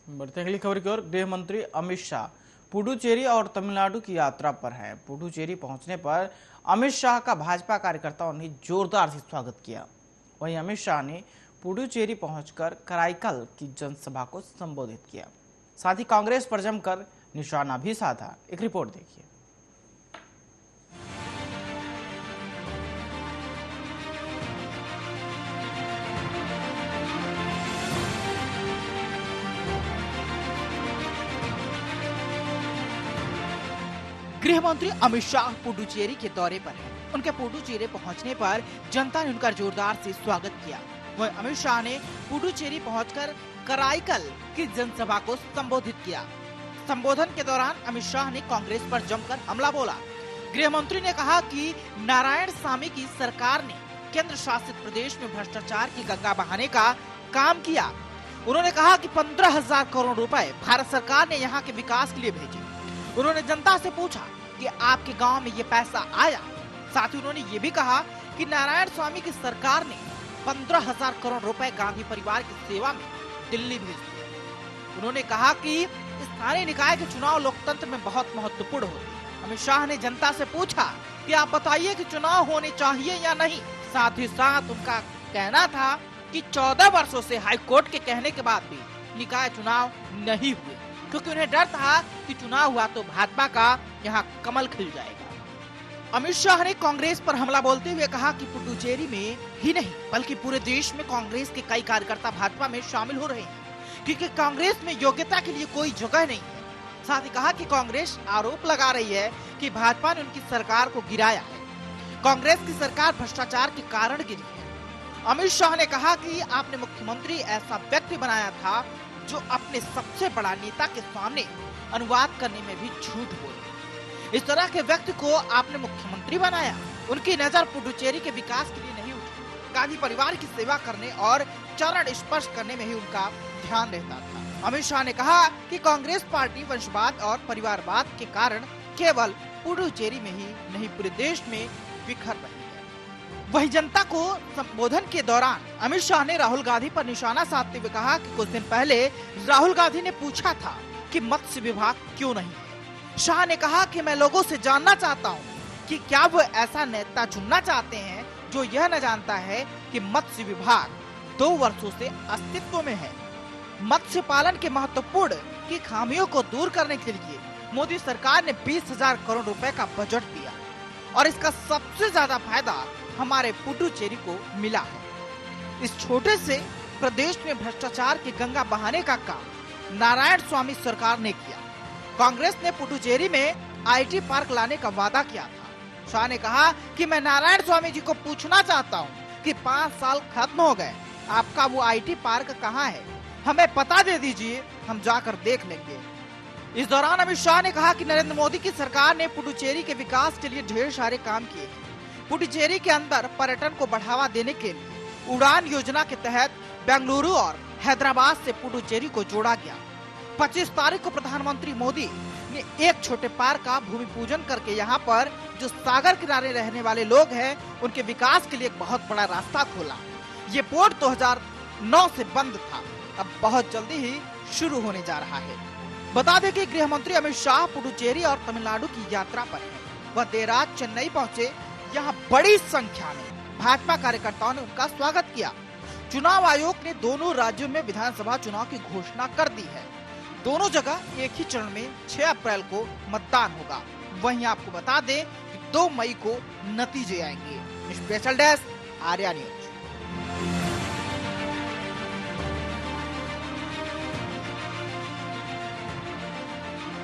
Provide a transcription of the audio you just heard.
बढ़ते हैं अगली खबर की ओर। गृह मंत्री अमित शाह पुडुचेरी और तमिलनाडु की यात्रा पर हैं। पुडुचेरी पहुंचने पर अमित शाह का भाजपा कार्यकर्ताओं ने जोरदार से स्वागत किया। वहीं अमित शाह ने पुडुचेरी पहुंचकर कराईकल की जनसभा को संबोधित किया। साथ ही कांग्रेस पर जमकर निशाना भी साधा। एक रिपोर्ट देखिए। गृह मंत्री अमित शाह पुडुचेरी के दौरे पर हैं। उनके पुडुचेरी पहुंचने पर जनता ने उनका जोरदार से स्वागत किया। वहीं अमित शाह ने पुडुचेरी पहुंचकर कराईकल की जनसभा को संबोधित किया। संबोधन के दौरान अमित शाह ने कांग्रेस पर जमकर हमला बोला। गृह मंत्री ने कहा कि नारायणसामी की सरकार ने केंद्र शासित प्रदेश में भ्रष्टाचार की गंगा बहाने का काम किया। उन्होंने कहा कि 15,000 करोड़ रुपए भारत सरकार ने यहाँ के विकास के लिए भेजे। उन्होंने जनता से पूछा कि आपके गांव में ये पैसा आया। साथ ही उन्होंने ये भी कहा कि नारायणसामी की सरकार ने 15,000 करोड़ रुपए गांधी परिवार की सेवा में दिल्ली भेज दिए। उन्होंने कहा कि स्थानीय निकाय के चुनाव लोकतंत्र में बहुत महत्वपूर्ण होते हैं। अमित शाह ने जनता से पूछा कि आप बताइए कि चुनाव होने चाहिए या नहीं। साथ ही साथ उनका कहना था कि 14 वर्षों से हाईकोर्ट के कहने के बाद भी निकाय चुनाव नहीं हुए, क्योंकि उन्हें डर था कि चुनाव हुआ तो भाजपा का यहाँ कमल खिल जाएगा। अमित शाह ने कांग्रेस पर हमला बोलते हुए कहा कि पुडुचेरी में ही नहीं बल्कि पूरे देश में कांग्रेस के कई कार्यकर्ता भाजपा में शामिल हो रहे हैं, क्योंकि कांग्रेस में योग्यता के लिए कोई जगह नहीं है। साथ ही कहा कि कांग्रेस आरोप लगा रही है कि भाजपा ने उनकी सरकार को गिराया है। कांग्रेस की सरकार भ्रष्टाचार के कारण गिरी है। अमित शाह ने कहा कि आपने मुख्यमंत्री ऐसा व्यक्ति बनाया था जो अपने सबसे बड़ा नेता के सामने अनुवाद करने में भी झूठ बोले। इस तरह के व्यक्ति को आपने मुख्यमंत्री बनाया। उनकी नजर पुडुचेरी के विकास के लिए नहीं उठी। गांधी परिवार की सेवा करने और चरण स्पर्श करने में ही उनका ध्यान रहता था। अमित शाह ने कहा कि कांग्रेस पार्टी वंशवाद और परिवारवाद के कारण केवल पुडुचेरी में ही नहीं पूरे देश में बिखर रही है। वहीं जनता को संबोधन के दौरान अमित शाह ने राहुल गांधी पर निशाना साधते हुए कहा कि कुछ दिन पहले राहुल गांधी ने पूछा था कि मत्स्य विभाग क्यों नहीं है। शाह ने कहा कि मैं लोगों से जानना चाहता हूं कि क्या वो ऐसा नेता चुनना चाहते हैं जो यह न जानता है कि मत्स्य विभाग 2 वर्षों से अस्तित्व में है। मत्स्य पालन के महत्वपूर्ण की खामियों को दूर करने के लिए मोदी सरकार ने 20,000 करोड़ रुपए का बजट दिया और इसका सबसे ज्यादा फायदा हमारे पुडुचेरी को मिला है। इस छोटे से प्रदेश में भ्रष्टाचार की गंगा बहाने का काम नारायणसामी सरकार ने किया। कांग्रेस ने पुडुचेरी में आईटी पार्क लाने का वादा किया था। शाह ने कहा कि मैं नारायणसामी जी को पूछना चाहता हूं कि 5 साल खत्म हो गए, आपका वो आईटी पार्क कहां है? हमें पता दे दीजिए, हम जाकर देख लेंगे। इस दौरान अमित शाह ने कहा कि नरेंद्र मोदी की सरकार ने पुडुचेरी के विकास के लिए ढेर सारे काम किए। पुडुचेरी के अंदर पर्यटन को बढ़ावा देने के लिए उड़ान योजना के तहत बेंगलुरु और हैदराबाद से पुडुचेरी को जोड़ा गया। 25 तारीख को प्रधानमंत्री मोदी ने एक छोटे पार्क का भूमि पूजन करके यहाँ पर जो सागर किनारे रहने वाले लोग हैं उनके विकास के लिए एक बहुत बड़ा रास्ता खोला। ये पोर्ट 2009 से बंद था, अब बहुत जल्दी ही शुरू होने जा रहा है। बता दें कि गृह मंत्री अमित शाह पुडुचेरी और तमिलनाडु की यात्रा पर हैं। वह देर रात चेन्नई पहुंचे। यहाँ बड़ी संख्या में भाजपा कार्यकर्ताओं ने उनका स्वागत किया। चुनाव आयोग ने दोनों राज्यों में विधानसभा चुनाव की घोषणा कर दी है। दोनों जगह एक ही चरण में 6 अप्रैल को मतदान होगा। वहीं आपको बता दें कि 2 मई को नतीजे आएंगे। Special desk, Arya news.